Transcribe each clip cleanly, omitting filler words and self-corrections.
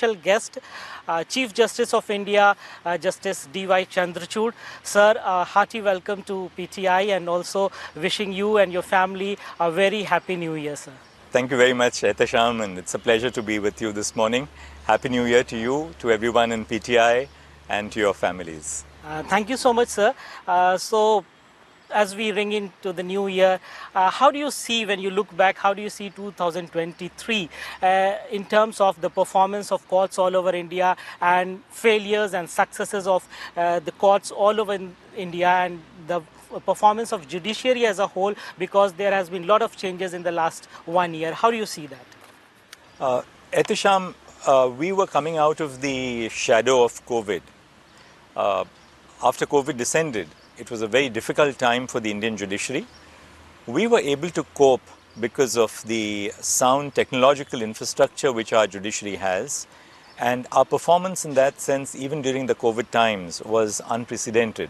special guest, Chief Justice of India, Justice D.Y. Chandrachud. Sir, hearty welcome to PTI and also wishing you and your family a very happy New Year, sir. Thank you very much, Etesham, and it's a pleasure to be with you this morning. Happy New Year to you, to everyone in PTI, and to your families. Thank you so much, sir. So, as we ring into the new year, how do you see, when you look back, how do you see 2023 in terms of the performance of courts all over India and failures and successes of the courts all over India and the performance of judiciary as a whole, because there has been a lot of changes in the last 1 year. How do you see that? Etesham, we were coming out of the shadow of COVID. After COVID descended, it was a very difficult time for the Indian judiciary. We were able to cope because of the sound technological infrastructure which our judiciary has, and our performance in that sense, even during the COVID times, was unprecedented.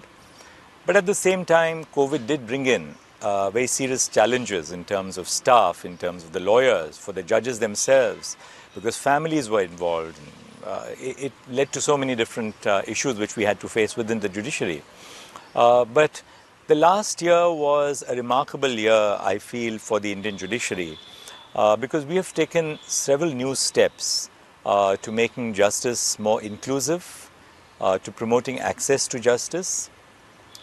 But at the same time, COVID did bring in very serious challenges in terms of staff, in terms of the lawyers, for the judges themselves, because families were involved. It led to so many different issues which we had to face within the judiciary. But the last year was a remarkable year, I feel, for the Indian judiciary, because we have taken several new steps to making justice more inclusive, to promoting access to justice.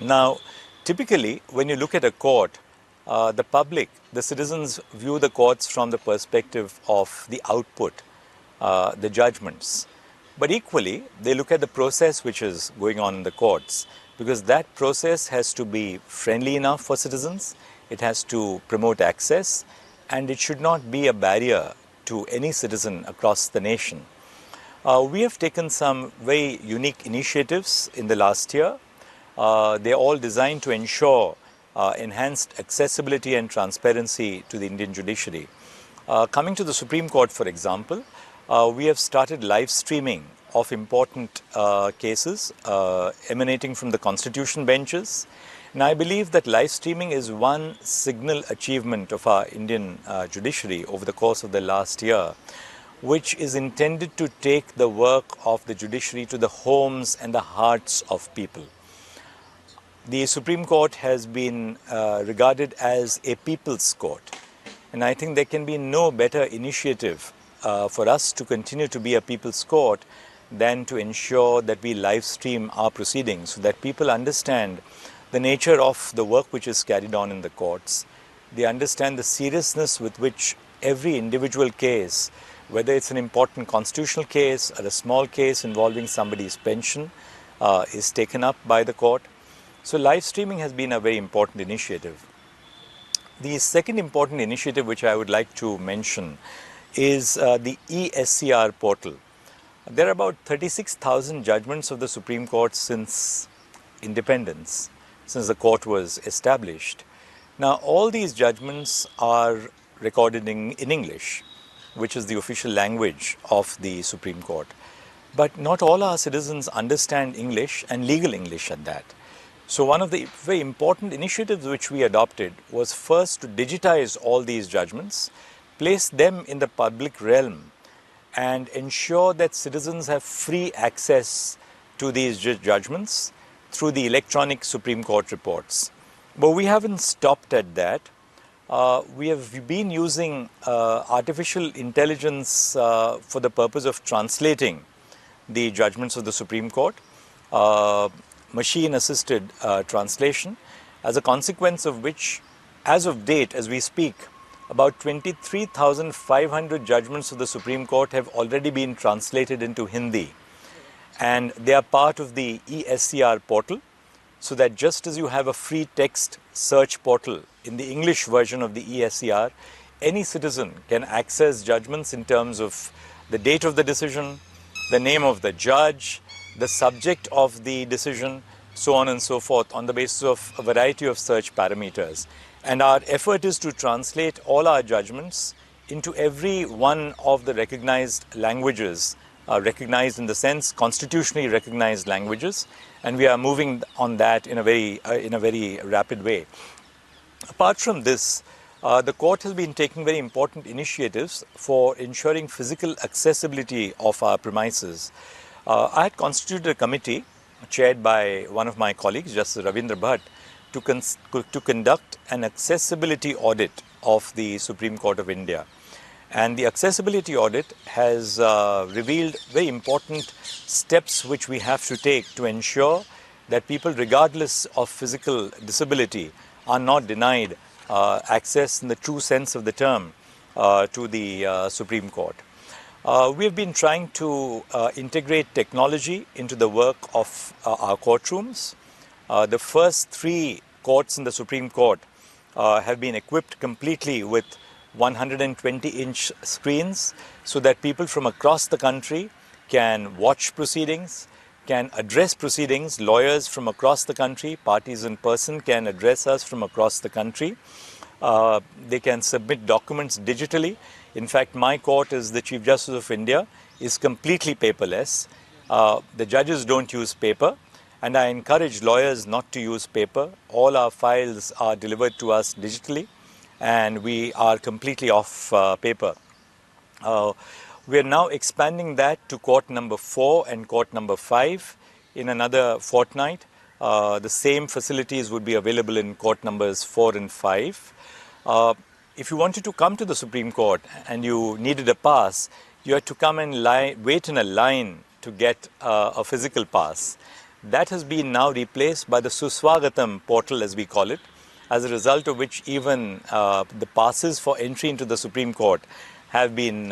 Now, typically, when you look at a court, the public, the citizens view the courts from the perspective of the output, the judgments. But equally, they look at the process which is going on in the courts, because that process has to be friendly enough for citizens, it has to promote access, and it should not be a barrier to any citizen across the nation. We have taken some very unique initiatives in the last year. They are all designed to ensure enhanced accessibility and transparency to the Indian judiciary. Coming to the Supreme Court, for example, we have started live streaming of important cases emanating from the constitution benches. And I believe that live streaming is one signal achievement of our Indian judiciary over the course of the last year, which is intended to take the work of the judiciary to the homes and the hearts of people. The Supreme Court has been regarded as a people's court, and I think there can be no better initiative for us to continue to be a people's court than to ensure that we live stream our proceedings so that people understand the nature of the work which is carried on in the courts. They understand the seriousness with which every individual case, whether it's an important constitutional case or a small case involving somebody's pension, is taken up by the court. So live streaming has been a very important initiative. The second important initiative which I would like to mention is the ECDR Portal. There are about 36,000 judgments of the Supreme Court since independence, since the court was established. Now, all these judgments are recorded in English, which is the official language of the Supreme Court. But not all our citizens understand English, and legal English at that. So one of the very important initiatives which we adopted was first to digitize all these judgments, place them in the public realm, and ensure that citizens have free access to these judgments through the electronic Supreme Court reports. But we haven't stopped at that. We have been using artificial intelligence for the purpose of translating the judgments of the Supreme Court, machine-assisted translation, as a consequence of which, as of date, as we speak, about 23,500 judgments of the Supreme Court have already been translated into Hindi. And they are part of the ECDR portal, so that just as you have a free text search portal in the English version of the ECDR, any citizen can access judgments in terms of the date of the decision, the name of the judge, the subject of the decision, so on and so forth, on the basis of a variety of search parameters. And our effort is to translate all our judgments into every one of the recognized languages, recognized in the sense constitutionally recognized languages, and we are moving on that in a very rapid way. Apart from this, the court has been taking very important initiatives for ensuring physical accessibility of our premises. I had constituted a committee chaired by one of my colleagues, Justice Ravindra Bhatt, to conduct an accessibility audit of the Supreme Court of India. And the accessibility audit has revealed very important steps which we have to take to ensure that people, regardless of physical disability, are not denied access in the true sense of the term to the Supreme Court. We have been trying to integrate technology into the work of our courtrooms. The first 3 courts in the Supreme Court have been equipped completely with 120-inch screens so that people from across the country can watch proceedings, can address proceedings. Lawyers from across the country, parties in person, can address us from across the country. They can submit documents digitally. In fact, my court, as the Chief Justice of India, is completely paperless. The judges don't use paper, and I encourage lawyers not to use paper. All our files are delivered to us digitally, and we are completely off paper. We are now expanding that to court number 4 and court number 5 in another fortnight. The same facilities would be available in court numbers 4 and 5. If you wanted to come to the Supreme Court and you needed a pass, you had to come and wait in a line to get a physical pass. That has been now replaced by the Suswagatam portal, as we call it, as a result of which even the passes for entry into the Supreme Court have been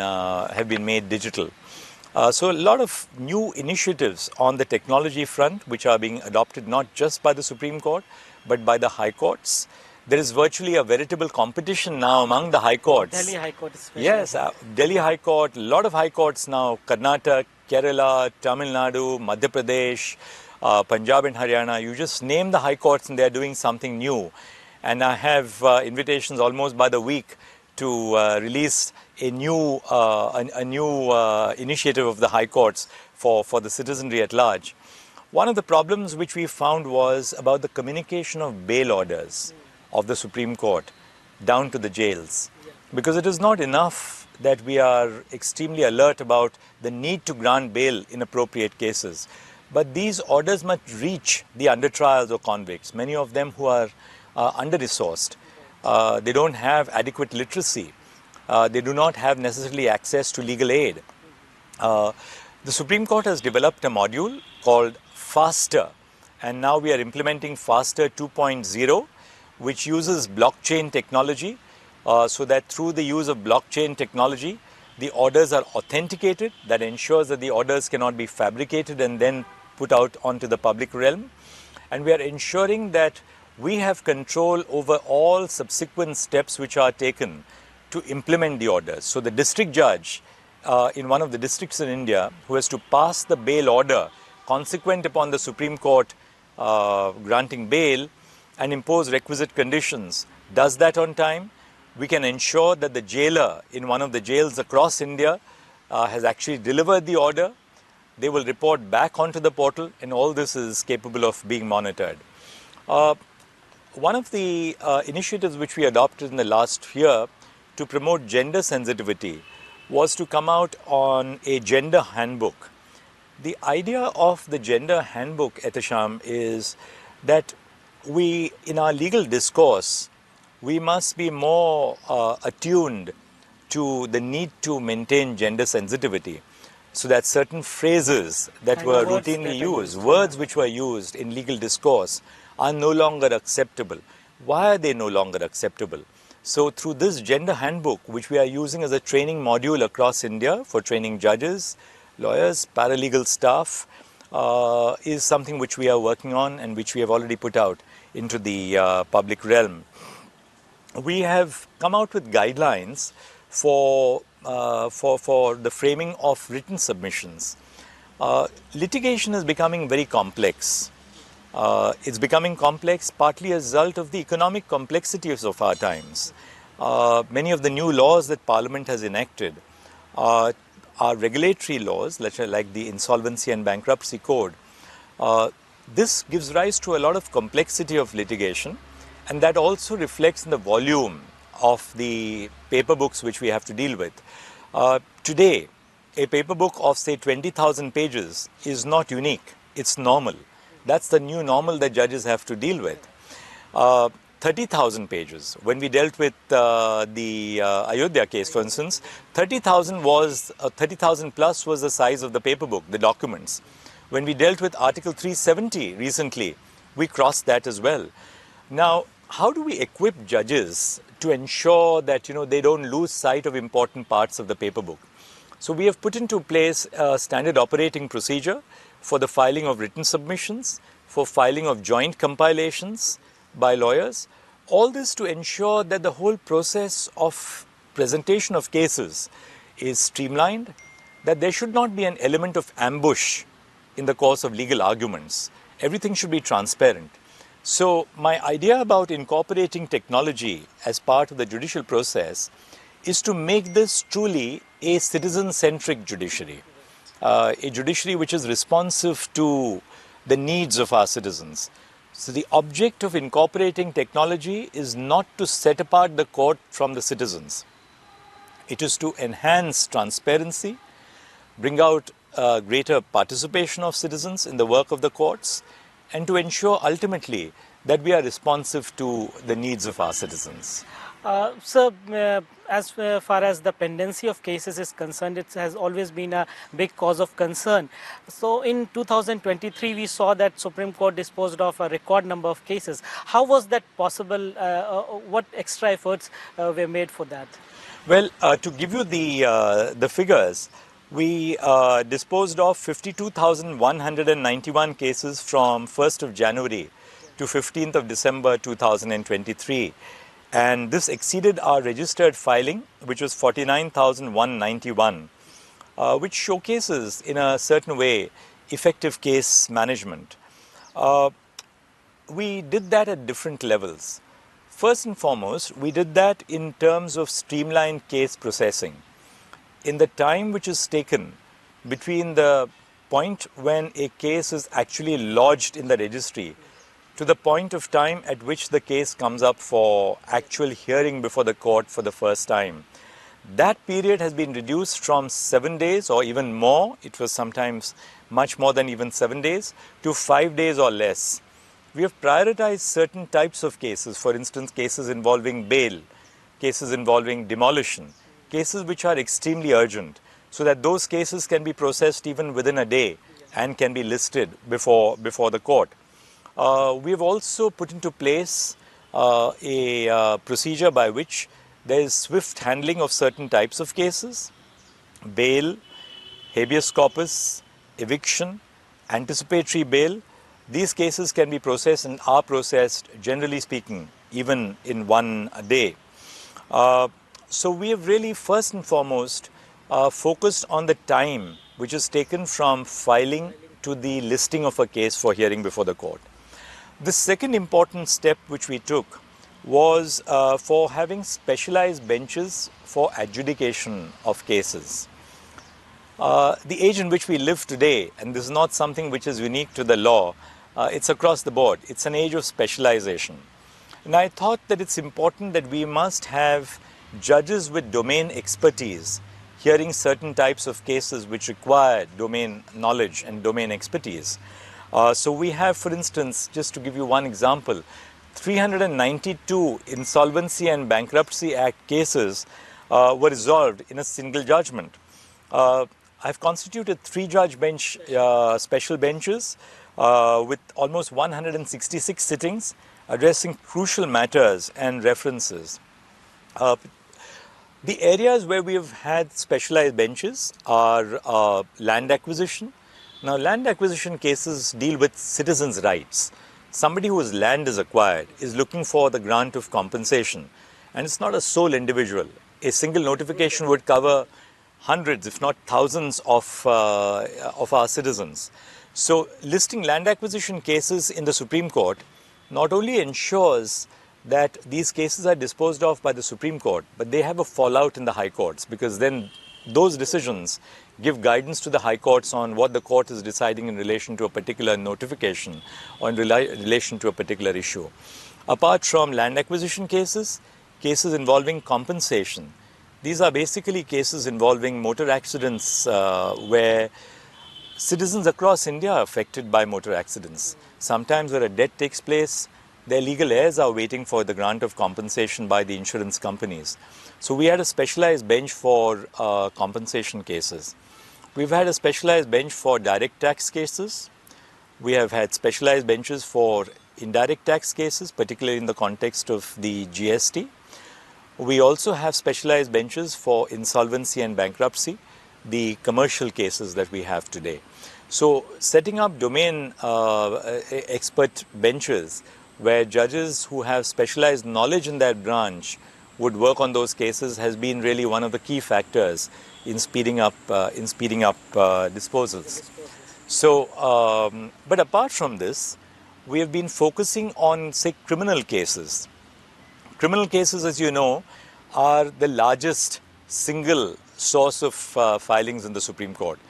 made digital. So a lot of new initiatives on the technology front, which are being adopted not just by the Supreme Court, but by the High Courts. There is virtually a veritable competition now among the High Courts. Delhi High Court especially. Yes, Delhi High Court, a lot of High Courts now, Karnataka, Kerala, Tamil Nadu, Madhya Pradesh, Punjab and Haryana. You just name the High Courts and they are doing something new. And I have invitations almost by the week to release a new initiative of the High Courts for the citizenry at large. One of the problems which we found was about the communication of bail orders of the Supreme Court down to the jails. Because it is not enough that we are extremely alert about the need to grant bail in appropriate cases. But these orders must reach the under-trials or convicts, many of them who are under-resourced. They don't have adequate literacy. They do not have necessarily access to legal aid. The Supreme Court has developed a module called FASTER, and now we are implementing FASTER 2.0, which uses blockchain technology, so that through the use of blockchain technology, the orders are authenticated. That ensures that the orders cannot be fabricated and then put out onto the public realm. And we are ensuring that we have control over all subsequent steps which are taken to implement the orders. So the district judge in one of the districts in India who has to pass the bail order consequent upon the Supreme Court granting bail and impose requisite conditions, does that on time. We can ensure that the jailer in one of the jails across India has actually delivered the order. They will report back onto the portal, and all this is capable of being monitored. One of the initiatives which we adopted in the last year to promote gender sensitivity was to come out on a gender handbook. The idea of the gender handbook, Etesham, is that we, in our legal discourse, we must be more attuned to the need to maintain gender sensitivity, so that certain phrases that were routinely used, words which were used in legal discourse, are no longer acceptable. Why are they no longer acceptable? So through this gender handbook, which we are using as a training module across India for training judges, lawyers, paralegal staff, is something which we are working on and which we have already put out into the public realm. We have come out with guidelines for the framing of written submissions. Litigation is becoming very complex. It's becoming complex partly as a result of the economic complexities of our times. Many of the new laws that Parliament has enacted are regulatory laws, like the Insolvency and Bankruptcy Code. This gives rise to a lot of complexity of litigation, and that also reflects in the volume of the paper books which we have to deal with. Today, a paper book of say 20,000 pages is not unique, it's normal. That's the new normal that judges have to deal with. 30,000 pages. When we dealt with the Ayodhya case, for instance, 30,000 plus was the size of the paper book, the documents. When we dealt with Article 370 recently, we crossed that as well. Now, how do we equip judges to ensure that they don't lose sight of important parts of the paper book? So we have put into place a standard operating procedure for the filing of written submissions, for filing of joint compilations by lawyers. All this to ensure that the whole process of presentation of cases is streamlined, that there should not be an element of ambush in the course of legal arguments. Everything should be transparent. So my idea about incorporating technology as part of the judicial process is to make this truly a citizen-centric judiciary, a judiciary which is responsive to the needs of our citizens. So the object of incorporating technology is not to set apart the court from the citizens. It is to enhance transparency, bring out greater participation of citizens in the work of the courts, and to ensure ultimately that we are responsive to the needs of our citizens. So, as far as the pendency of cases is concerned, it has always been a big cause of concern. So, in 2023, we saw that Supreme Court disposed of a record number of cases. How was that possible? What extra efforts were made for that? Well, to give you the figures, we disposed of 52,191 cases from 1st of January to 15th of December 2023. And this exceeded our registered filing, which was 49,191, which showcases in a certain way effective case management. We did that at different levels. First and foremost, we did that in terms of streamlined case processing. In the time which is taken between the point when a case is actually lodged in the registry to the point of time at which the case comes up for actual hearing before the court for the first time, that period has been reduced from 7 days or even more, it was sometimes much more than even 7 days, to 5 days or less. We have prioritized certain types of cases, for instance, cases involving bail, cases involving demolition, cases which are extremely urgent, so that those cases can be processed even within a day and can be listed before the court. We have also put into place a procedure by which there is swift handling of certain types of cases, bail, habeas corpus, eviction, anticipatory bail. These cases can be processed and are processed, generally speaking, even in 1 day. So we have really first and foremost focused on the time which is taken from filing to the listing of a case for hearing before the court. The second important step which we took was for having specialized benches for adjudication of cases. The age in which we live today, and this is not something which is unique to the law, it's across the board. It's an age of specialization. And I thought that it's important that we must have judges with domain expertise hearing certain types of cases which require domain knowledge and domain expertise. So we have, for instance, just to give you one example, 392 Insolvency and Bankruptcy Act cases were resolved in a single judgment. I've constituted 3-judge bench special benches with almost 166 sittings addressing crucial matters and references. The areas where we have had specialized benches are land acquisition. Now, land acquisition cases deal with citizens' rights. Somebody whose land is acquired is looking for the grant of compensation, and it's not a sole individual. A single notification would cover hundreds, if not thousands, of our citizens. So, listing land acquisition cases in the Supreme Court not only ensures that these cases are disposed of by the Supreme Court, but they have a fallout in the High Courts, because then those decisions give guidance to the High Courts on what the court is deciding in relation to a particular notification or in relation to a particular issue. Apart from land acquisition cases, cases involving compensation. These are basically cases involving motor accidents where citizens across India are affected by motor accidents. Sometimes where a death takes place, their legal heirs are waiting for the grant of compensation by the insurance companies. So we had a specialized bench for compensation cases. We've had a specialized bench for direct tax cases. We have had specialized benches for indirect tax cases, particularly in the context of the GST. We also have specialized benches for insolvency and bankruptcy, the commercial cases that we have today. So setting up domain expert benches where judges who have specialized knowledge in that branch would work on those cases has been really one of the key factors in speeding up disposals. So, but apart from this, we have been focusing on, say, criminal cases. Criminal cases, as you know, are the largest single source of filings in the Supreme Court.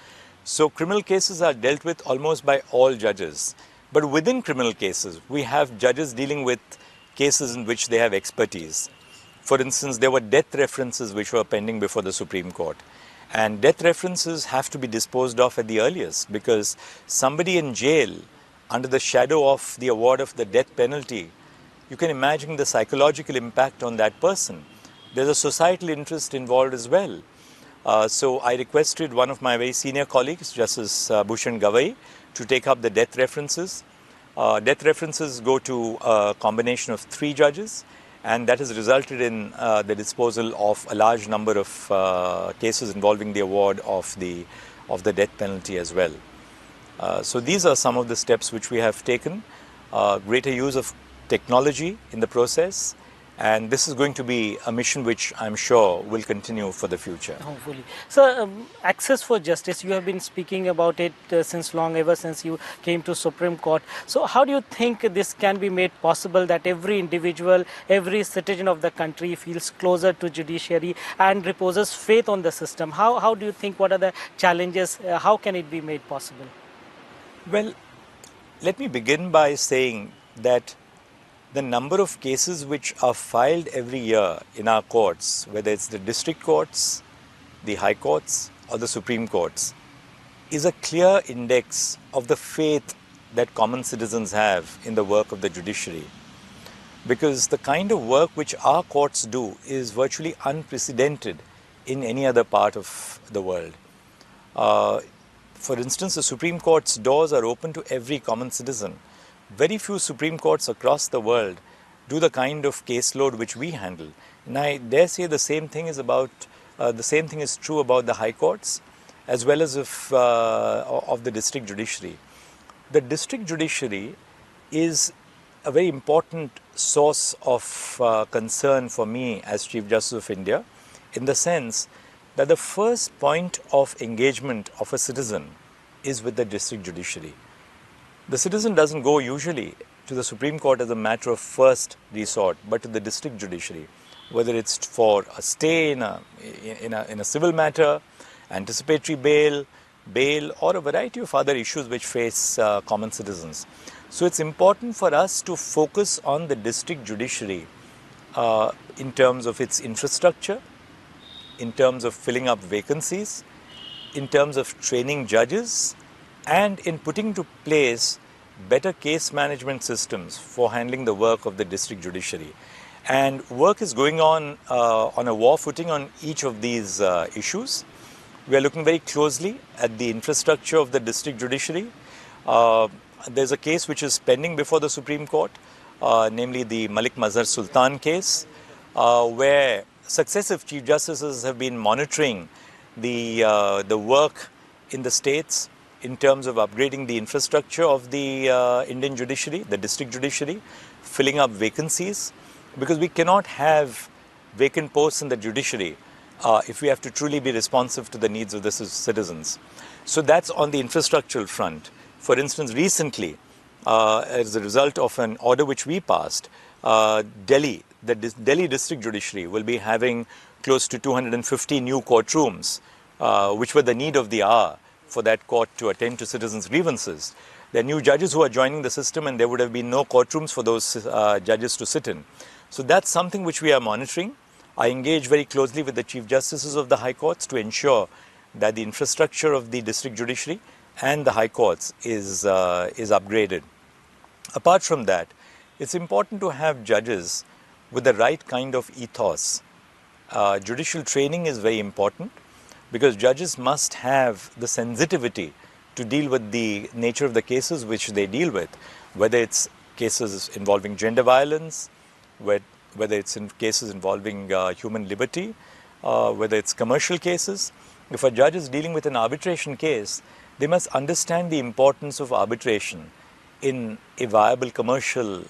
So criminal cases are dealt with almost by all judges. But within criminal cases, we have judges dealing with cases in which they have expertise. For instance, there were death references which were pending before the Supreme Court. And death references have to be disposed of at the earliest, because somebody in jail under the shadow of the award of the death penalty, you can imagine the psychological impact on that person. There's a societal interest involved as well. So I requested one of my very senior colleagues, Justice Bhushan Gavai, to take up the death references. Death references go to a combination of 3 judges, and that has resulted in the disposal of a large number of cases involving the award of the death penalty as well. So these are some of the steps which we have taken. Greater use of technology in the process, and this is going to be a mission which I'm sure will continue for the future. Hopefully. So, access for justice, you have been speaking about it since long, ever since you came to Supreme Court. So how do you think this can be made possible, that every individual, every citizen of the country feels closer to judiciary and reposes faith on the system? How do you think, what are the challenges, how can it be made possible? Well, let me begin by saying that the number of cases which are filed every year in our courts, whether it's the district courts, the high courts or the Supreme Courts, is a clear index of the faith that common citizens have in the work of the judiciary. Because the kind of work which our courts do is virtually unprecedented in any other part of the world. For instance, the Supreme Court's doors are open to every common citizen. Very few Supreme Courts across the world do the kind of caseload which we handle. And I dare say the same thing is true about the high courts as well as of the district judiciary. The district judiciary is a very important source of concern for me as Chief Justice of India, in the sense that the first point of engagement of a citizen is with the district judiciary. The citizen doesn't go usually to the Supreme Court as a matter of first resort, but to the district judiciary, whether it's for a stay in a civil matter, anticipatory bail, or a variety of other issues which face common citizens. So it's important for us to focus on the district judiciary in terms of its infrastructure, in terms of filling up vacancies, in terms of training judges, and in putting into place better case management systems for handling the work of the district judiciary. And work is going on a war footing on each of these issues. We are looking very closely at the infrastructure of the district judiciary. There's a case which is pending before the Supreme Court, namely the Malik Mazhar Sultan case, where successive Chief Justices have been monitoring the work in the states in terms of upgrading the infrastructure of the Indian judiciary, the district judiciary, filling up vacancies, because we cannot have vacant posts in the judiciary if we have to truly be responsive to the needs of the citizens. So that's on the infrastructural front. For instance, recently, as a result of an order which we passed, Delhi district judiciary will be having close to 250 new courtrooms, which were the need of the hour for that court to attend to citizens' grievances. There are new judges who are joining the system, and there would have been no courtrooms for those judges to sit in. So that's something which we are monitoring. I engage very closely with the Chief Justices of the High Courts to ensure that the infrastructure of the district judiciary and the High Courts is upgraded. Apart from that, it's important to have judges with the right kind of ethos. Judicial training is very important because judges must have the sensitivity to deal with the nature of the cases which they deal with, whether it's cases involving gender violence, whether it's in cases involving human liberty, whether it's commercial cases. If a judge is dealing with an arbitration case, they must understand the importance of arbitration in a viable commercial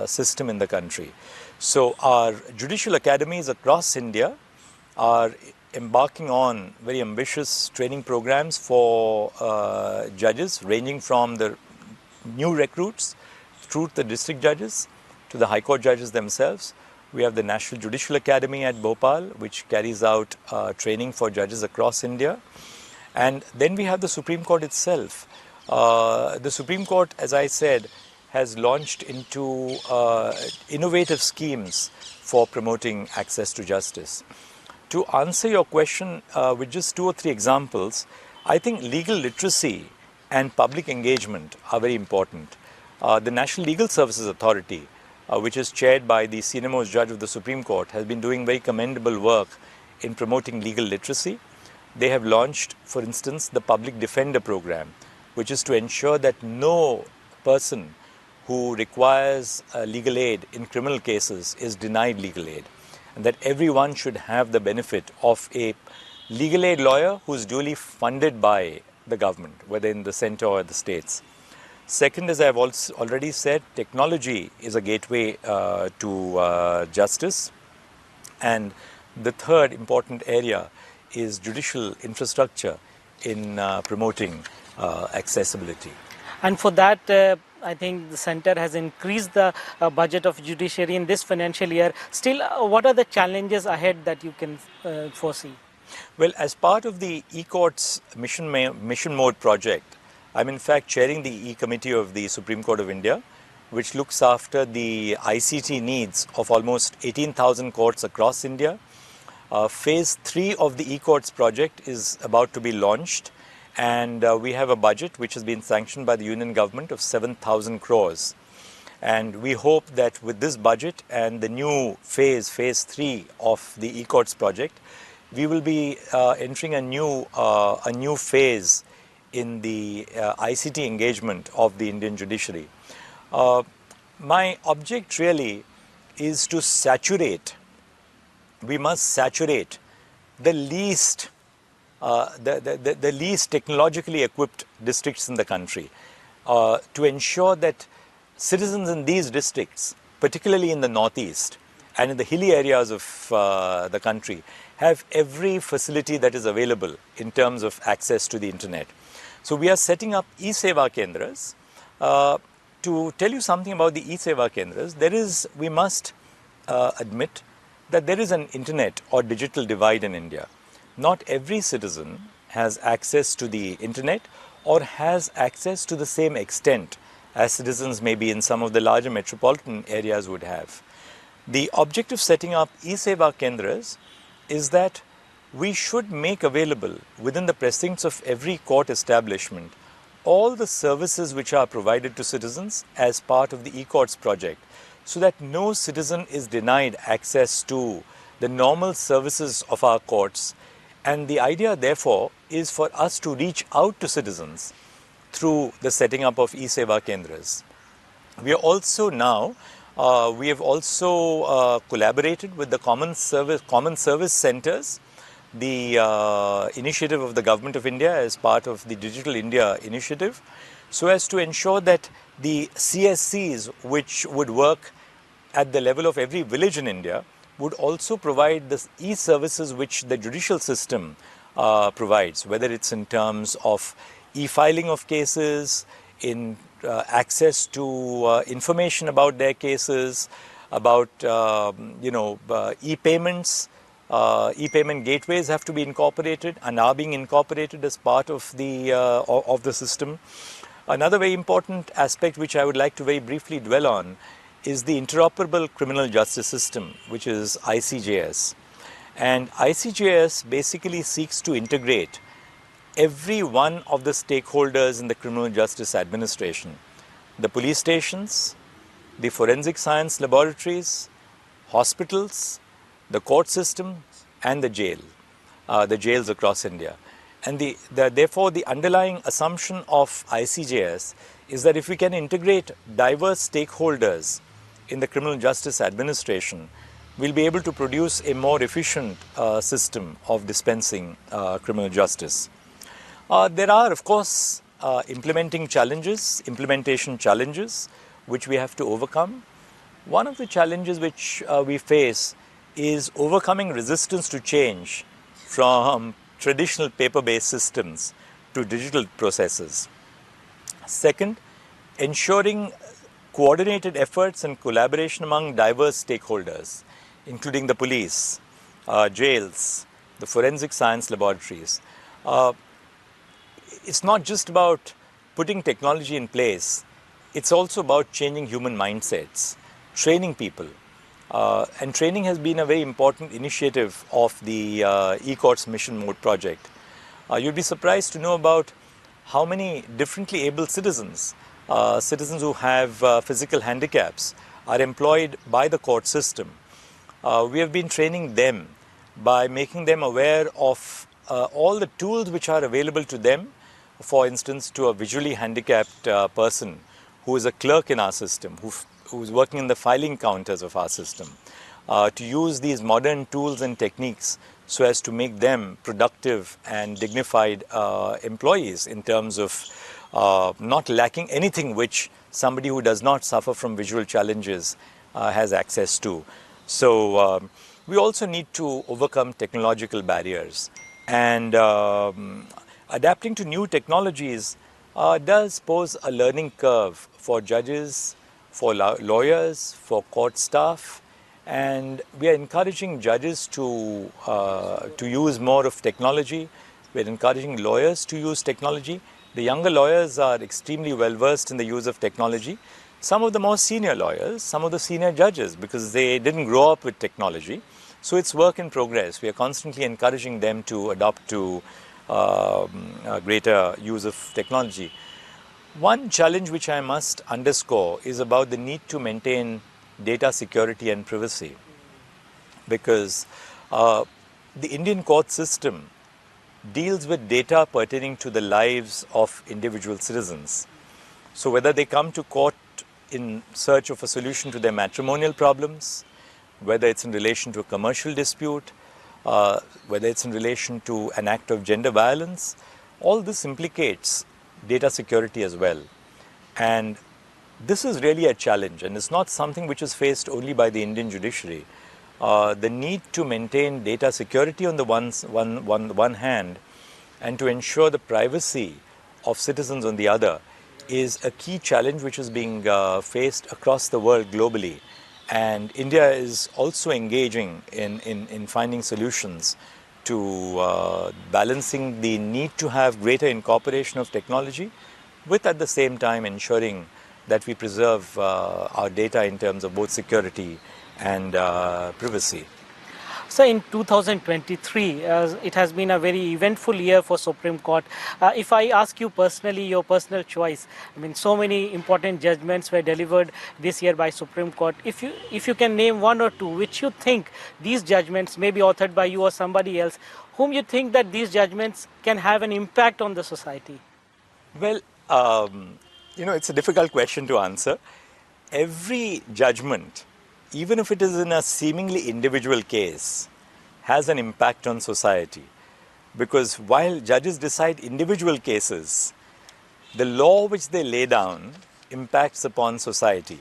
system in the country. So our judicial academies across India are embarking on very ambitious training programs for judges, ranging from the new recruits through the district judges to the High Court judges themselves. We have the National Judicial Academy at Bhopal, which carries out training for judges across India. And then we have the Supreme Court itself. The Supreme Court, as I said, has launched into innovative schemes for promoting access to justice. To answer your question with just 2 or 3 examples, I think legal literacy and public engagement are very important. The National Legal Services Authority, which is chaired by the senior-most judge of the Supreme Court, has been doing very commendable work in promoting legal literacy. They have launched, for instance, the Public Defender Program, which is to ensure that no person who requires legal aid in criminal cases is denied legal aid, and that everyone should have the benefit of a legal aid lawyer who is duly funded by the government, whether in the center or the states. Second, as I have already said, technology is a gateway to justice. And the third important area is judicial infrastructure in promoting accessibility. And for that, I think the center has increased the budget of judiciary in this financial year. Still, what are the challenges ahead that you can foresee? Well, as part of the e-courts mission mode project, I'm in fact chairing the E-Committee of the Supreme Court of India, which looks after the ICT needs of almost 18,000 courts across India. Phase 3 of the e-courts project is about to be launched, and we have a budget which has been sanctioned by the Union Government of 7,000 crores. And we hope that with this budget and the new phase 3 of the e-courts project, we will be entering a new phase in the ICT engagement of the Indian judiciary. My object really is to saturate. We must saturate the least technologically equipped districts in the country to ensure that citizens in these districts, particularly in the northeast and in the hilly areas of the country, have every facility that is available in terms of access to the internet. So we are setting up e-Seva Kendras. To tell you something about the e-Seva Kendras, we must admit that there is an internet or digital divide in India. Not every citizen has access to the internet or has access to the same extent as citizens maybe in some of the larger metropolitan areas would have. The object of setting up e-Seva Kendras is that we should make available within the precincts of every court establishment all the services which are provided to citizens as part of the e-courts project, so that no citizen is denied access to the normal services of our courts. And the idea, therefore, is for us to reach out to citizens through the setting up of e-Seva Kendras. We are also now, we have also collaborated with the common service centers, the initiative of the Government of India as part of the Digital India initiative, so as to ensure that the CSCs, which would work at the level of every village in India, would also provide the e-services which the judicial system provides, whether it's in terms of e-filing of cases, in access to information about their cases, about e-payments. E-payment gateways have to be incorporated and are being incorporated as part of the system. Another very important aspect which I would like to very briefly dwell on is the Interoperable Criminal Justice System, which is ICJS. And ICJS basically seeks to integrate every one of the stakeholders in the criminal justice administration: the police stations, the forensic science laboratories, hospitals, the court system, and the jails across India. And therefore, the underlying assumption of ICJS is that if we can integrate diverse stakeholders in the criminal justice administration, we'll be able to produce a more efficient system of dispensing criminal justice. There are, of course, implementation challenges which we have to overcome. One of the challenges which we face is overcoming resistance to change from traditional paper-based systems to digital processes. Second, ensuring coordinated efforts and collaboration among diverse stakeholders, including the police, jails, the forensic science laboratories. It's not just about putting technology in place, it's also about changing human mindsets, training people. And training has been a very important initiative of the eCourts Mission Mode project. You'd be surprised to know about how many differently able citizens, citizens who have physical handicaps, are employed by the court system. We have been training them by making them aware of all the tools which are available to them. For instance, to a visually handicapped person who is a clerk in our system, who is working in the filing counters of our system, to use these modern tools and techniques so as to make them productive and dignified employees in terms of not lacking anything which somebody who does not suffer from visual challenges has access to. So we also need to overcome technological barriers, and adapting to new technologies does pose a learning curve for judges, for lawyers, for court staff, and we are encouraging judges to use more of technology. We are encouraging lawyers to use technology. The younger lawyers are extremely well versed in the use of technology. Some of the more senior lawyers, some of the senior judges, because they didn't grow up with technology. So it's work in progress. We are constantly encouraging them to adopt to greater use of technology. One challenge which I must underscore is about the need to maintain data security and privacy, because the Indian court system deals with data pertaining to the lives of individual citizens. So whether they come to court in search of a solution to their matrimonial problems, whether it's in relation to a commercial dispute, whether it's in relation to an act of gender violence, all this implicates data security as well. And this is really a challenge, and it's not something which is faced only by the Indian judiciary. The need to maintain data security on the one hand and to ensure the privacy of citizens on the other is a key challenge which is being faced across the world globally. And India is also engaging in finding solutions to balancing the need to have greater incorporation of technology with, at the same time, ensuring that we preserve our data in terms of both security and privacy. So in 2023, it has been a very eventful year for Supreme Court. If I ask you personally, your personal choice, I mean, so many important judgments were delivered this year by Supreme Court. If you can name one or two which you think these judgments may be authored by you or somebody else, whom you think that these judgments can have an impact on the society? Well, it's a difficult question to answer. Every judgment, even if it is in a seemingly individual case, has an impact on society. Because while judges decide individual cases, the law which they lay down impacts upon society.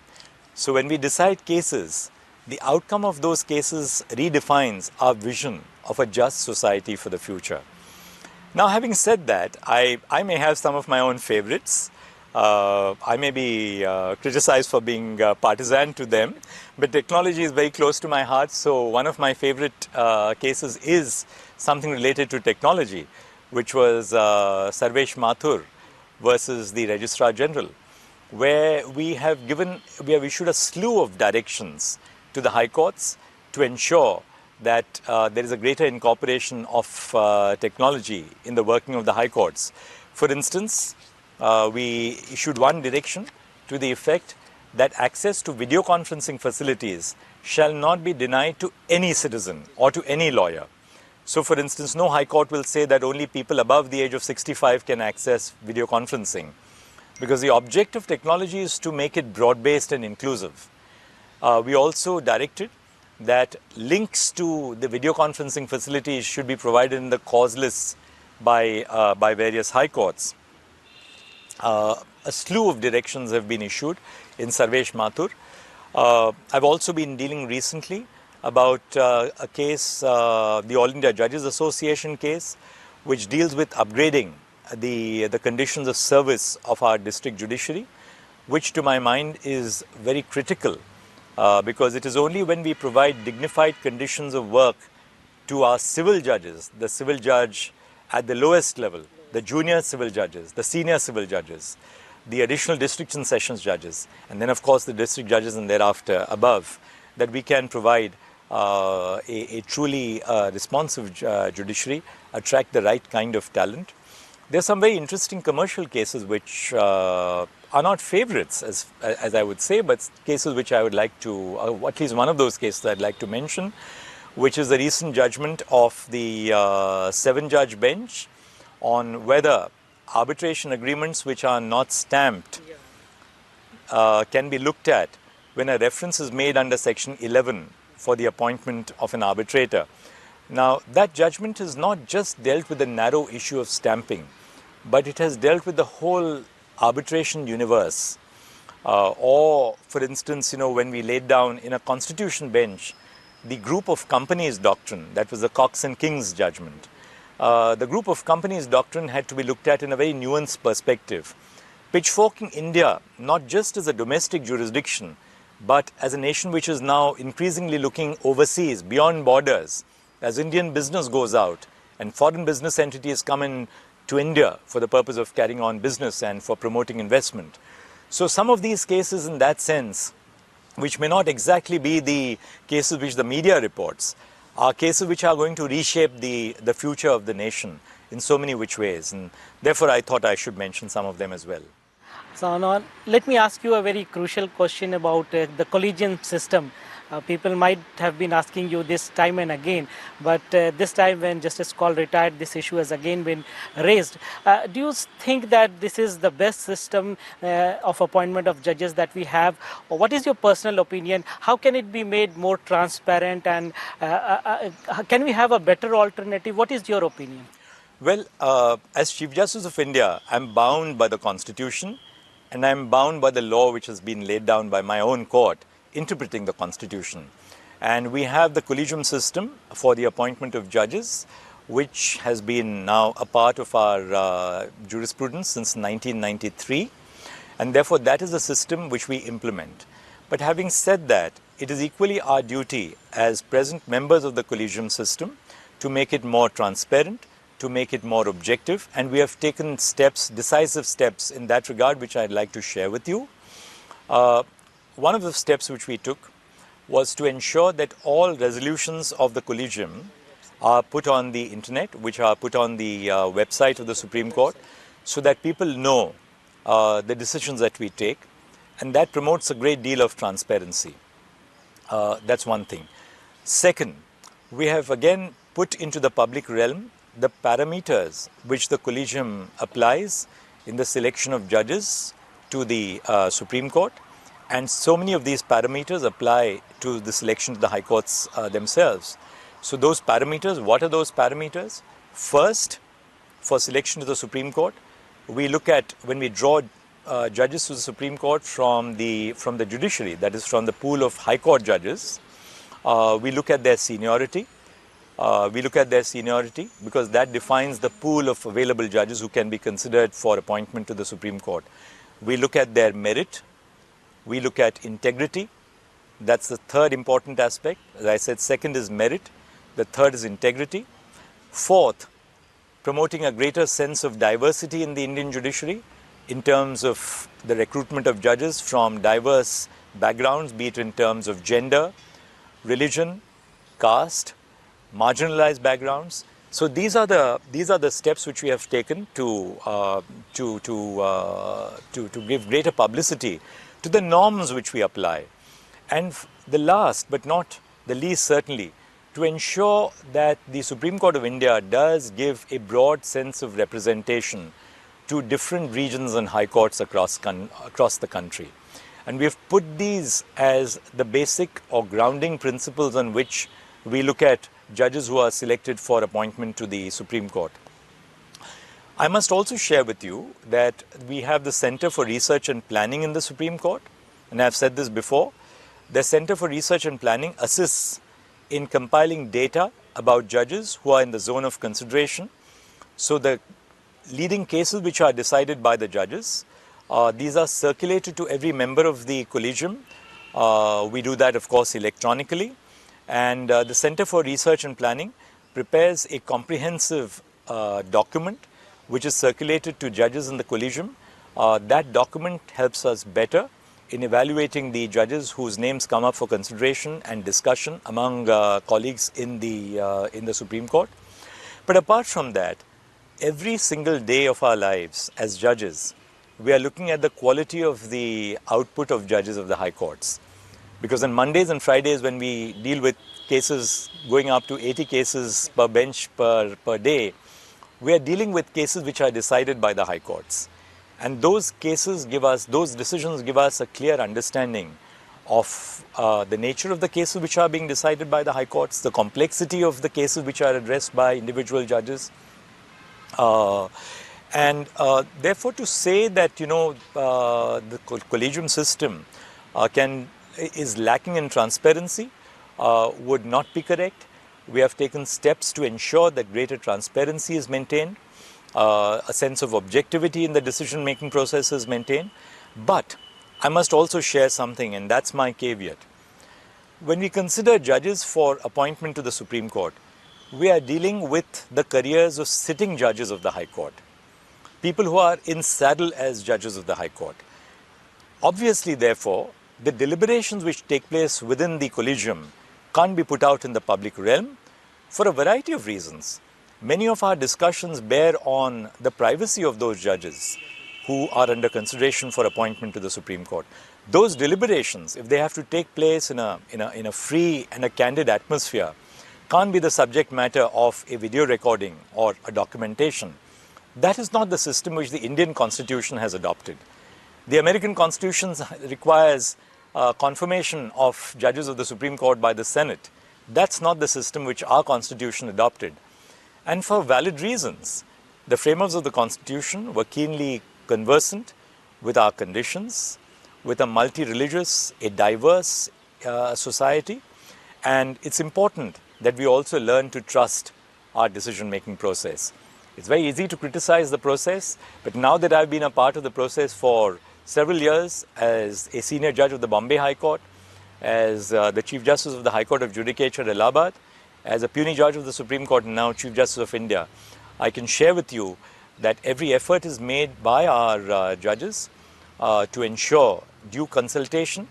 So when we decide cases, the outcome of those cases redefines our vision of a just society for the future. Now, having said that, I may have some of my own favorites. I may be criticized for being partisan to them, but technology is very close to my heart. So one of my favorite cases is something related to technology, which was Sarvesh Mathur versus the Registrar General. where we have issued a slew of directions to the high courts to ensure that there is a greater incorporation of technology in the working of the high courts. For instance, we issued one direction to the effect that access to video conferencing facilities shall not be denied to any citizen or to any lawyer. So, for instance, no high court will say that only people above the age of 65 can access video conferencing, because the object of technology is to make it broad-based and inclusive. We also directed that links to the video conferencing facilities should be provided in the cause lists by various high courts. A slew of directions have been issued in Sarvesh Mathur. I've also been dealing recently about a case, the All India Judges Association case, which deals with upgrading the conditions of service of our district judiciary, which to my mind is very critical, because it is only when we provide dignified conditions of work to our civil judges, the civil judge at the lowest level, the junior civil judges, the senior civil judges, the additional district and sessions judges, and then of course the district judges and thereafter above, that we can provide a truly responsive judiciary, attract the right kind of talent. There are some very interesting commercial cases which are not favorites, as I would say, but cases which I would like to, at least one of those cases I'd like to mention, which is the recent judgment of the 7-judge bench on whether arbitration agreements which are not stamped can be looked at when a reference is made under section 11 for the appointment of an arbitrator. Now, that judgment has not just dealt with the narrow issue of stamping, but it has dealt with the whole arbitration universe. Or, for instance, when we laid down in a constitution bench the group of companies doctrine, that was the Cox and Kings judgment. The group of companies doctrine had to be looked at in a very nuanced perspective, pitchforking India not just as a domestic jurisdiction, but as a nation which is now increasingly looking overseas, beyond borders, as Indian business goes out and foreign business entities come in to India for the purpose of carrying on business and for promoting investment. So some of these cases in that sense, which may not exactly be the cases which the media reports, are cases which are going to reshape the future of the nation in so many which ways. And therefore, I thought I should mention some of them as well. So now, let me ask you a very crucial question about the collegium system. People might have been asking you this time and again, but this time when Justice Kaul retired, this issue has again been raised. Do you think that this is the best system of appointment of judges that we have? Or what is your personal opinion? How can it be made more transparent, and can we have a better alternative? What is your opinion? Well, as Chief Justice of India, I'm bound by the Constitution and I'm bound by the law which has been laid down by my own court interpreting the Constitution. And we have the collegium system for the appointment of judges, which has been now a part of our jurisprudence since 1993. And therefore, that is a system which we implement. But having said that, it is equally our duty as present members of the collegium system to make it more transparent, to make it more objective, and we have taken steps, decisive steps in that regard, which I'd like to share with you. One of the steps which we took was to ensure that all resolutions of the collegium are put on the internet, which are put on the website of the Supreme Court, so that people know the decisions that we take, and that promotes a great deal of transparency. That's one thing. Second, we have again put into the public realm the parameters which the collegium applies in the selection of judges to the Supreme Court, and so many of these parameters apply to the selection of the high courts themselves. So those parameters, what are those parameters? First, for selection to the Supreme Court, we look at, when we draw judges to the Supreme Court from the judiciary, that is from the pool of high court judges, we look at their seniority. Because that defines the pool of available judges who can be considered for appointment to the Supreme Court. We look at their merit. We look at integrity. That's the third important aspect. As I said, second is merit. The third is integrity. Fourth, promoting a greater sense of diversity in the Indian judiciary, in terms of the recruitment of judges from diverse backgrounds, be it in terms of gender, religion, caste, marginalized backgrounds. So these are the steps which we have taken to give greater publicity to the norms which we apply. And the last but not the least, certainly, to ensure that the Supreme Court of India does give a broad sense of representation to different regions and high courts across the country. And we have put these as the basic or grounding principles on which we look at judges who are selected for appointment to the Supreme Court. I must also share with you that we have the Center for Research and Planning in the Supreme Court, and I've said this before. The Center for Research and Planning assists in compiling data about judges who are in the zone of consideration. So the leading cases which are decided by the judges, these are circulated to every member of the collegium. We do that, of course, electronically. And the Center for Research and Planning prepares a comprehensive document which is circulated to judges in the collegium. That document helps us better in evaluating the judges whose names come up for consideration and discussion among colleagues in the Supreme Court. But apart from that, every single day of our lives as judges, we are looking at the quality of the output of judges of the high courts. Because on Mondays and Fridays, when we deal with cases going up to 80 cases per bench per day, we are dealing with cases which are decided by the high courts. And those decisions give us a clear understanding of the nature of the cases which are being decided by the high courts, the complexity of the cases which are addressed by individual judges. Therefore, to say that, the collegium system is lacking in transparency would not be correct. We have taken steps to ensure that greater transparency is maintained, a sense of objectivity in the decision-making process is maintained. But I must also share something, and that's my caveat. When we consider judges for appointment to the Supreme Court, we are dealing with the careers of sitting judges of the High Court, people who are in saddle as judges of the High Court. Obviously, therefore, the deliberations which take place within the collegium can't be put out in the public realm for a variety of reasons. Many of our discussions bear on the privacy of those judges who are under consideration for appointment to the Supreme Court. Those deliberations, if they have to take place in a free and a candid atmosphere, can't be the subject matter of a video recording or a documentation. That is not the system which the Indian Constitution has adopted. The American Constitution requires confirmation of judges of the Supreme Court by the Senate. That's not the system which our Constitution adopted. And for valid reasons, the framers of the Constitution were keenly conversant with our conditions, with a multi-religious, a diverse society. And it's important that we also learn to trust our decision-making process. It's very easy to criticize the process, but now that I've been a part of the process for several years as a senior judge of the Bombay High Court, as the Chief Justice of the High Court of Judicature, Allahabad, as a puisne judge of the Supreme Court and now Chief Justice of India, I can share with you that every effort is made by our judges to ensure due consultation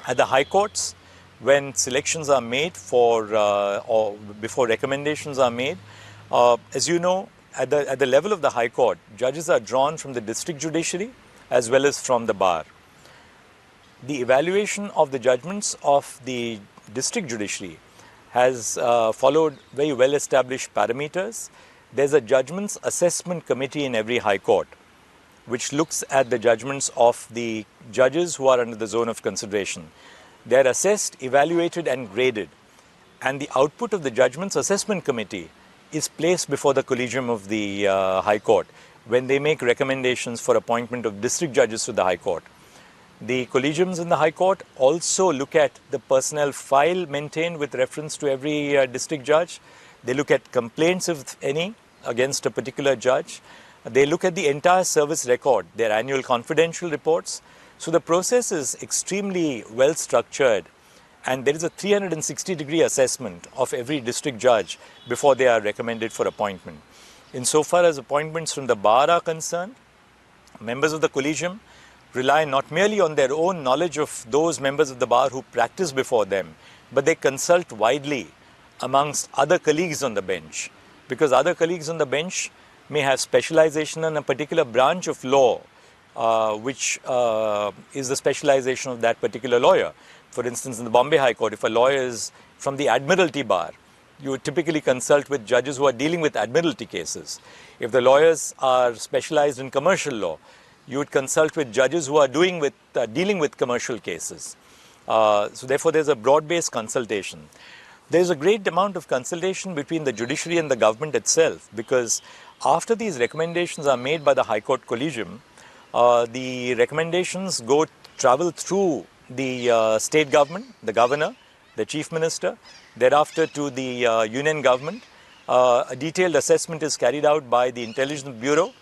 at the high courts when selections are made for or before recommendations are made. As you know, at the level of the High Court, judges are drawn from the district judiciary as well as from the bar. The evaluation of the judgments of the district judiciary has followed very well-established parameters. There's a judgments assessment committee in every High Court which looks at the judgments of the judges who are under the zone of consideration. They're assessed, evaluated and graded, and the output of the judgments assessment committee is placed before the collegium of the High Court when they make recommendations for appointment of district judges to the High Court. The collegiums in the High Court also look at the personnel file maintained with reference to every district judge. They look at complaints, if any, against a particular judge. They look at the entire service record, their annual confidential reports. So the process is extremely well structured, and there is a 360-degree assessment of every district judge before they are recommended for appointment. Insofar as appointments from the bar are concerned, members of the collegium rely not merely on their own knowledge of those members of the bar who practice before them, but they consult widely amongst other colleagues on the bench, because other colleagues on the bench may have specialization in a particular branch of law, which is the specialization of that particular lawyer. For instance, in the Bombay High Court, if a lawyer is from the Admiralty Bar, you would typically consult with judges who are dealing with Admiralty cases. If the lawyers are specialized in commercial law, you would consult with judges who are dealing with commercial cases. So therefore, there's a broad-based consultation. There's a great amount of consultation between the judiciary and the government itself, because after these recommendations are made by the High Court Collegium, the recommendations travel through the state government, the governor, the chief minister, thereafter to the union government. A detailed assessment is carried out by the Intelligence Bureau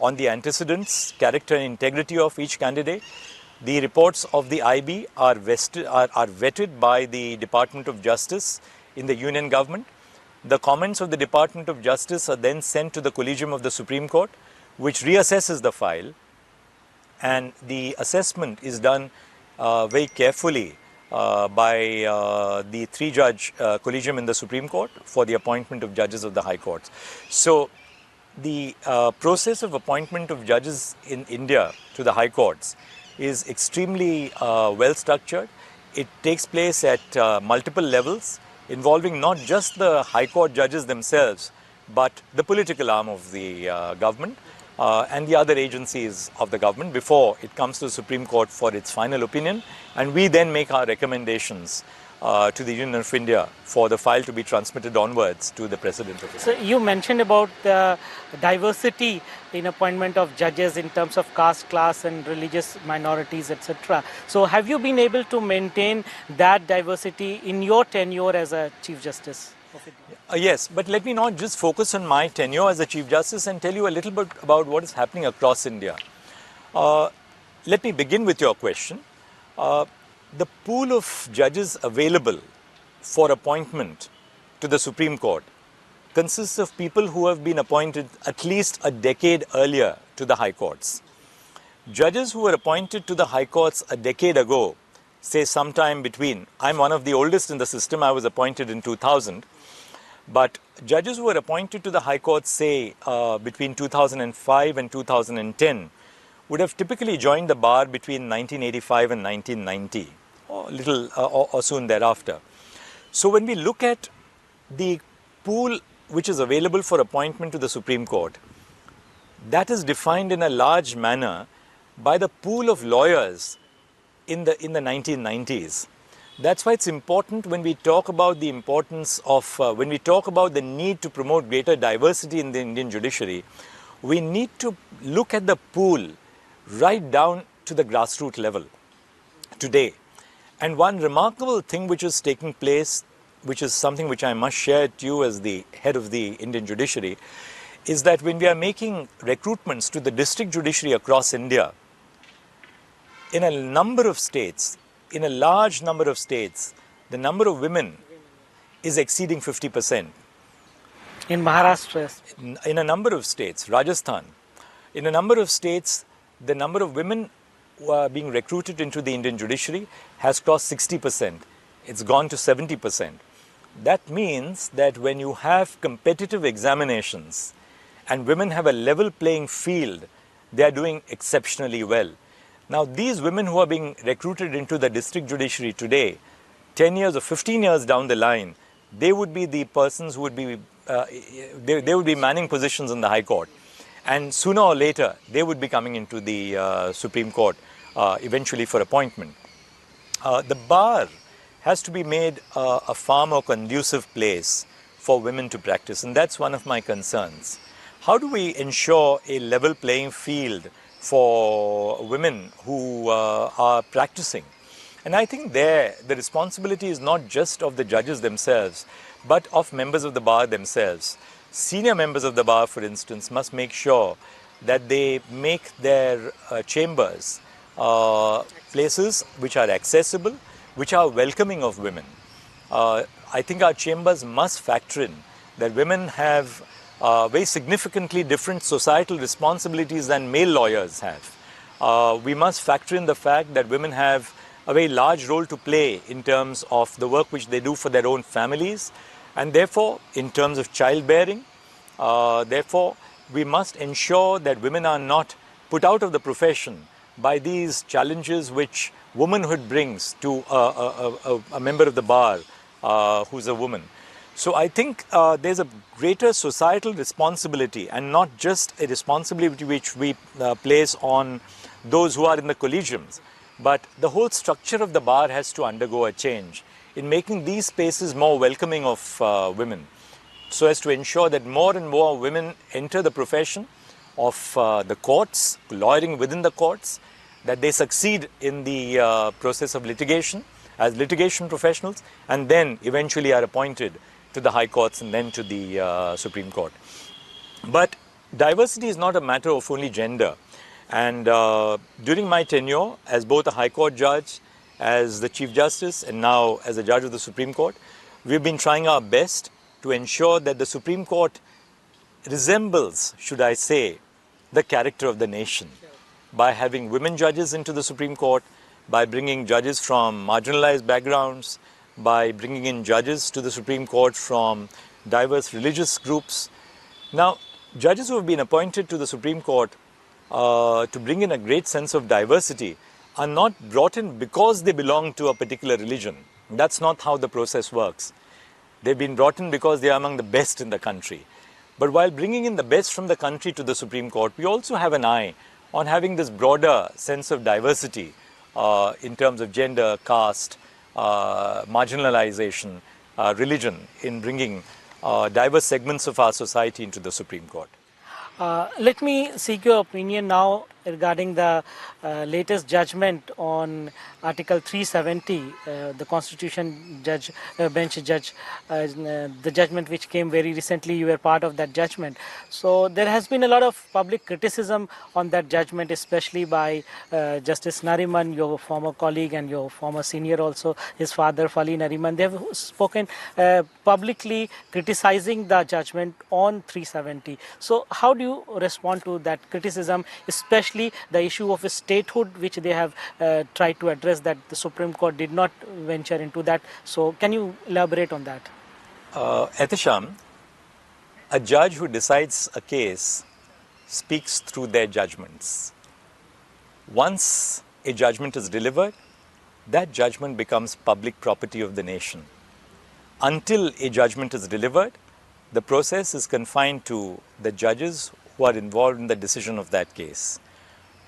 on the antecedents, character and integrity of each candidate. The reports of the IB are vetted by the Department of Justice in the union government. The comments of the Department of Justice are then sent to the Collegium of the Supreme Court, which reassesses the file, and the assessment is done very carefully by the three-judge collegium in the Supreme Court for the appointment of judges of the High Courts. So the process of appointment of judges in India to the High Courts is extremely well structured. It takes place at multiple levels, involving not just the High Court judges themselves, but the political arm of the government and the other agencies of the government before it comes to the Supreme Court for its final opinion. And we then make our recommendations to the Union of India for the file to be transmitted onwards to the President of the So you mentioned about the diversity in appointment of judges in terms of caste, class and religious minorities, etc. So have you been able to maintain that diversity in your tenure as a Chief Justice of India? Yes, but let me not just focus on my tenure as a Chief Justice and tell you a little bit about what is happening across India. Let me begin with your question. The pool of judges available for appointment to the Supreme Court consists of people who have been appointed at least a decade earlier to the High Courts. Judges who were appointed to the High Courts a decade ago, say sometime between, I'm one of the oldest in the system, I was appointed in 2000, but judges who were appointed to the High Courts, say between 2005 and 2010, would have typically joined the bar between 1985 and 1990, or soon thereafter. So when we look at the pool which is available for appointment to the Supreme Court, that is defined in a large manner by the pool of lawyers in the 1990s. That's why it's important when we talk about the importance of, when we talk about the need to promote greater diversity in the Indian judiciary, we need to look at the pool right down to the grassroots level today. And one remarkable thing which is taking place, which is something which I must share to you as the head of the Indian judiciary, is that when we are making recruitments to the district judiciary across India, in a number of states, in a large number of states, the number of women is exceeding 50%. In Maharashtra? In a number of states, Rajasthan, in a number of states, the number of women who are being recruited into the Indian judiciary has crossed 60%. It's gone to 70%. That means that when you have competitive examinations and women have a level playing field, they are doing exceptionally well. Now, these women who are being recruited into the district judiciary today, 10 years or 15 years down the line, they would be the persons who would be, they would be manning positions in the High Court. And sooner or later, they would be coming into the Supreme Court eventually for appointment. The bar has to be made a far more conducive place for women to practice, and that's one of my concerns. How do we ensure a level playing field for women who are practicing? And I think there, the responsibility is not just of the judges themselves, but of members of the bar themselves. Senior members of the bar, for instance, must make sure that they make their chambers places which are accessible, which are welcoming of women. I think our chambers must factor in that women have very significantly different societal responsibilities than male lawyers have. We must factor in the fact that women have a very large role to play in terms of the work which they do for their own families, and therefore in terms of childbearing. Therefore, we must ensure that women are not put out of the profession by these challenges which womanhood brings to a member of the bar who's a woman. So I think there's a greater societal responsibility, and not just a responsibility which we place on those who are in the collegiums, but the whole structure of the bar has to undergo a change in making these spaces more welcoming of women, so as to ensure that more and more women enter the profession of the courts, lawyering within the courts, that they succeed in the process of litigation as litigation professionals, and then eventually are appointed to the high courts and then to the Supreme Court. But diversity is not a matter of only gender. And during my tenure as both a High Court judge, as the Chief Justice, and now as a judge of the Supreme Court, we've been trying our best to ensure that the Supreme Court resembles, should I say, the character of the nation, by having women judges into the Supreme Court, by bringing judges from marginalized backgrounds, by bringing in judges to the Supreme Court from diverse religious groups. Now, judges who have been appointed to the Supreme Court to bring in a great sense of diversity are not brought in because they belong to a particular religion. That's not how the process works. They've been brought in because they are among the best in the country. But while bringing in the best from the country to the Supreme Court, we also have an eye on having this broader sense of diversity in terms of gender, caste, marginalization, religion, in bringing diverse segments of our society into the Supreme Court. Let me seek your opinion now regarding the latest judgment on Article 370, the Constitution bench judge, the judgment which came very recently. You were part of that judgment. So there has been a lot of public criticism on that judgment, especially by Justice Nariman, your former colleague and your former senior also, his father Fali Nariman. They have spoken publicly criticizing the judgment on 370. So how do you respond to that criticism, especially the issue of statehood, which they have tried to address, that the Supreme Court did not venture into that? So can you elaborate on that? Etisham, a judge who decides a case speaks through their judgments. Once a judgment is delivered, that judgment becomes public property of the nation. Until a judgment is delivered, the process is confined to the judges who are involved in the decision of that case.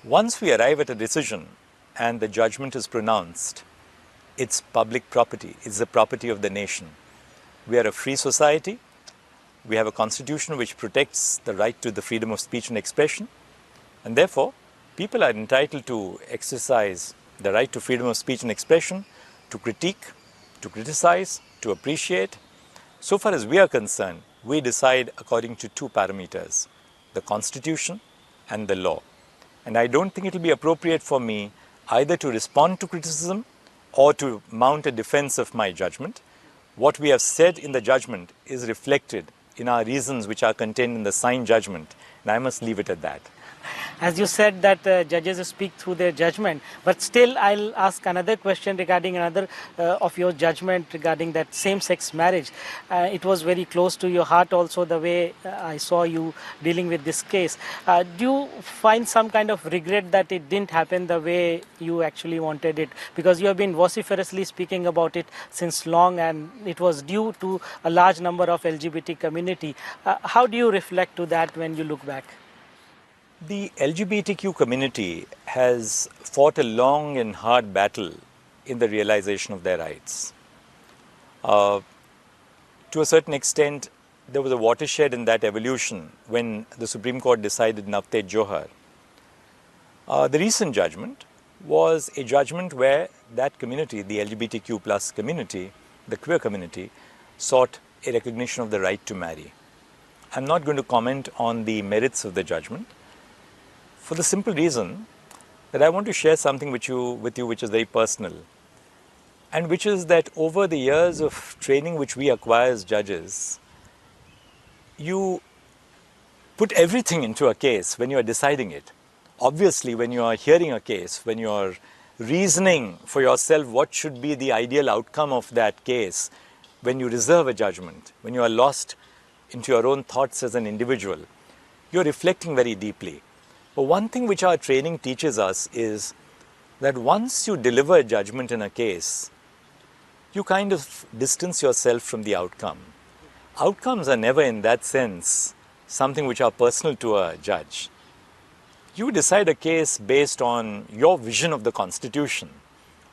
Once we arrive at a decision and the judgment is pronounced, it's public property, it's the property of the nation. We are a free society. We have a constitution which protects the right to the freedom of speech and expression, and therefore people are entitled to exercise the right to freedom of speech and expression, to critique, to criticize, to appreciate. So far as we are concerned, we decide according to two parameters: the Constitution and the law. And I don't think it will be appropriate for me either to respond to criticism or to mount a defense of my judgment. What we have said in the judgment is reflected in our reasons which are contained in the signed judgment, and I must leave it at that. As you said that judges speak through their judgment, but still I'll ask another question regarding another of your judgment regarding that same-sex marriage. It was very close to your heart also, the way I saw you dealing with this case. Do you find some kind of regret that it didn't happen the way you actually wanted it? Because you have been vociferously speaking about it since long, and it was due to a large number of LGBT community. How do you reflect to that when you look back? The LGBTQ community has fought a long and hard battle in the realization of their rights. To a certain extent, there was a watershed in that evolution when the Supreme Court decided Navteej Johar. The recent judgment was a judgment where that community, the LGBTQ plus community, the queer community, sought a recognition of the right to marry. I'm not going to comment on the merits of the judgment, for the simple reason that I want to share something with you which is very personal, and which is that over the years of training which we acquire as judges, you put everything into a case when you are deciding it. Obviously, when you are hearing a case, when you are reasoning for yourself what should be the ideal outcome of that case, when you reserve a judgment, when you are lost into your own thoughts as an individual, you're reflecting very deeply. But one thing which our training teaches us is that once you deliver a judgment in a case, you kind of distance yourself from the outcome. Outcomes are never in that sense something which are personal to a judge. You decide a case based on your vision of the Constitution,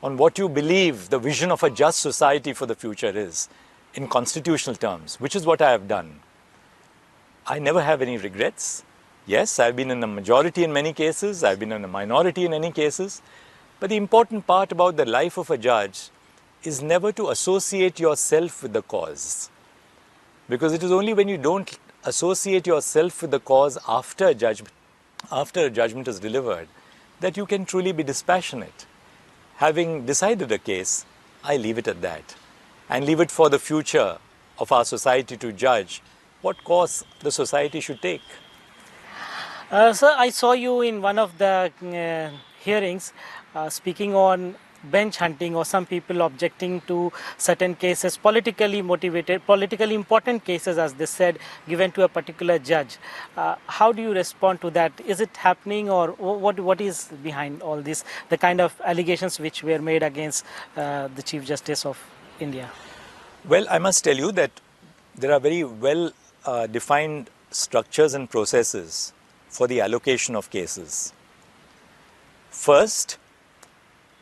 on what you believe the vision of a just society for the future is in constitutional terms, which is what I have done. I never have any regrets. Yes, I've been in a majority in many cases, I've been in a minority in any cases, but the important part about the life of a judge is never to associate yourself with the cause. Because it is only when you don't associate yourself with the cause after a judgment is delivered that you can truly be dispassionate. Having decided a case, I leave it at that and leave it for the future of our society to judge what course the society should take. Sir, I saw you in one of the hearings speaking on bench hunting, or some people objecting to certain cases, politically motivated, politically important cases, as they said, given to a particular judge. How do you respond to that? Is it happening, or what is behind all this, the kind of allegations which were made against the Chief Justice of India? Well, I must tell you that there are very well defined structures and processes for the allocation of cases. First,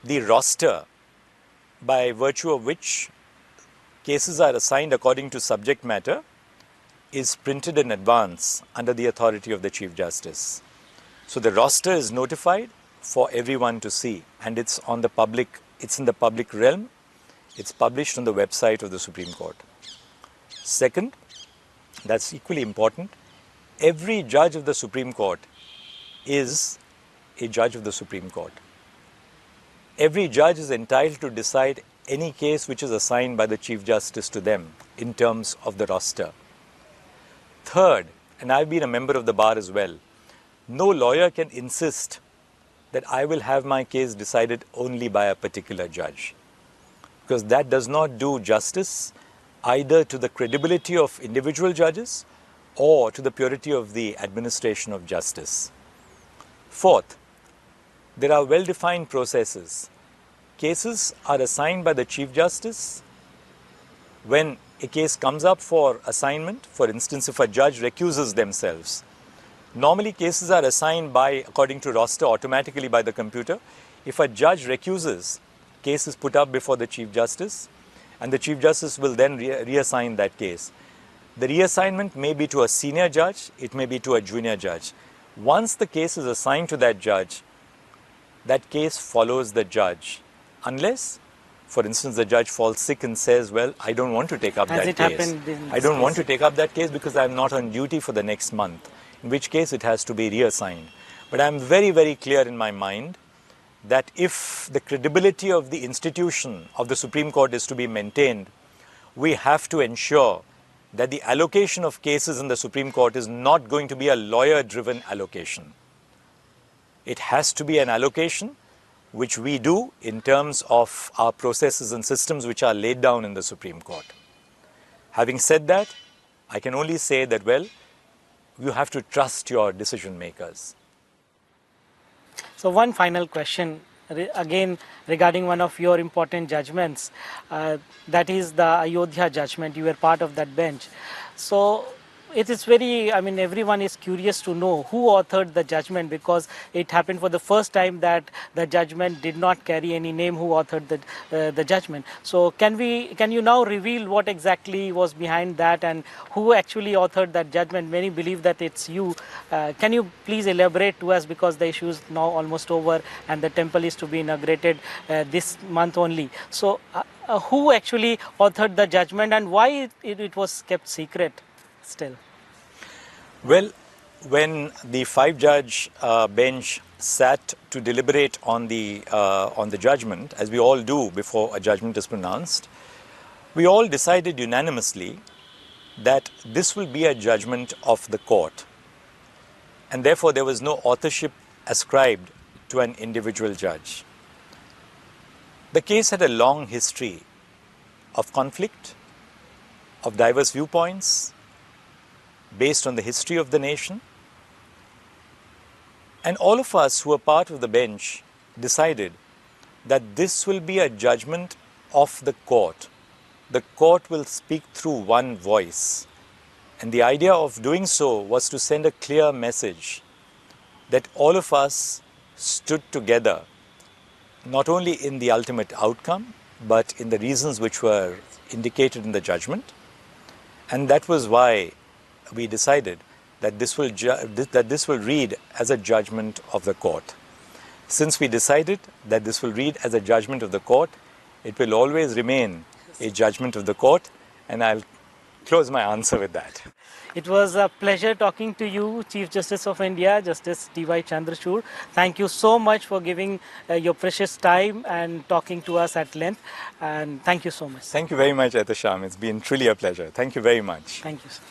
the roster by virtue of which cases are assigned according to subject matter is printed in advance under the authority of the Chief Justice. So the roster is notified for everyone to see, and it's in the public realm. It's published on the website of the Supreme Court. Second, that's equally important, every judge of the Supreme Court is a judge of the Supreme Court. Every judge is entitled to decide any case which is assigned by the Chief Justice to them in terms of the roster. Third, and I've been a member of the bar as well, no lawyer can insist that I will have my case decided only by a particular judge, because that does not do justice either to the credibility of individual judges or to the purity of the administration of justice. Fourth, there are well-defined processes. Cases are assigned by the Chief Justice when a case comes up for assignment. For instance, if a judge recuses themselves. Normally, cases are assigned according to roster automatically by the computer. If a judge recuses, case is put up before the Chief Justice, and the Chief Justice will then reassign that case. The reassignment may be to a senior judge, it may be to a junior judge. Once the case is assigned to that judge, that case follows the judge, unless, for instance, the judge falls sick and says, well, I don't want to take up that case. I don't want to take up that case because I'm not on duty for the next month, in which case it has to be reassigned. But I'm very, very clear in my mind that if the credibility of the institution of the Supreme Court is to be maintained, we have to ensure that the allocation of cases in the Supreme Court is not going to be a lawyer-driven allocation. It has to be an allocation which we do in terms of our processes and systems which are laid down in the Supreme Court. Having said that, I can only say that, well, you have to trust your decision makers. So one final question, again regarding one of your important judgments, that is the Ayodhya judgment. You were part of that bench. So it is very, everyone is curious to know who authored the judgment, because it happened for the first time that the judgment did not carry any name who authored the judgment. So can you now reveal what exactly was behind that and who actually authored that judgment? Many believe that it's you. Can you please elaborate to us, because the issue is now almost over and the temple is to be inaugurated this month only. So who actually authored the judgment and why it was kept secret still? Well, when the five-judge bench sat to deliberate on the judgment, as we all do before a judgment is pronounced, we all decided unanimously that this will be a judgment of the court. and therefore there was no authorship ascribed to an individual judge. The case had a long history of conflict, of diverse viewpoints, based on the history of the nation. And all of us who were part of the bench decided that this will be a judgment of the court. The court will speak through one voice. And the idea of doing so was to send a clear message that all of us stood together, not only in the ultimate outcome, but in the reasons which were indicated in the judgment. And that was why we decided that this will read as a judgment of the court. Since we decided that this will read as a judgment of the court, it will always remain a judgment of the court, and I'll close my answer with that. It was a pleasure talking to you, Chief Justice of India, Justice CJI Chandrachud. Thank you so much for giving your precious time and talking to us at length. And thank you so much. Thank you very much, Etasham. It's been truly a pleasure. Thank you very much. Thank you, sir.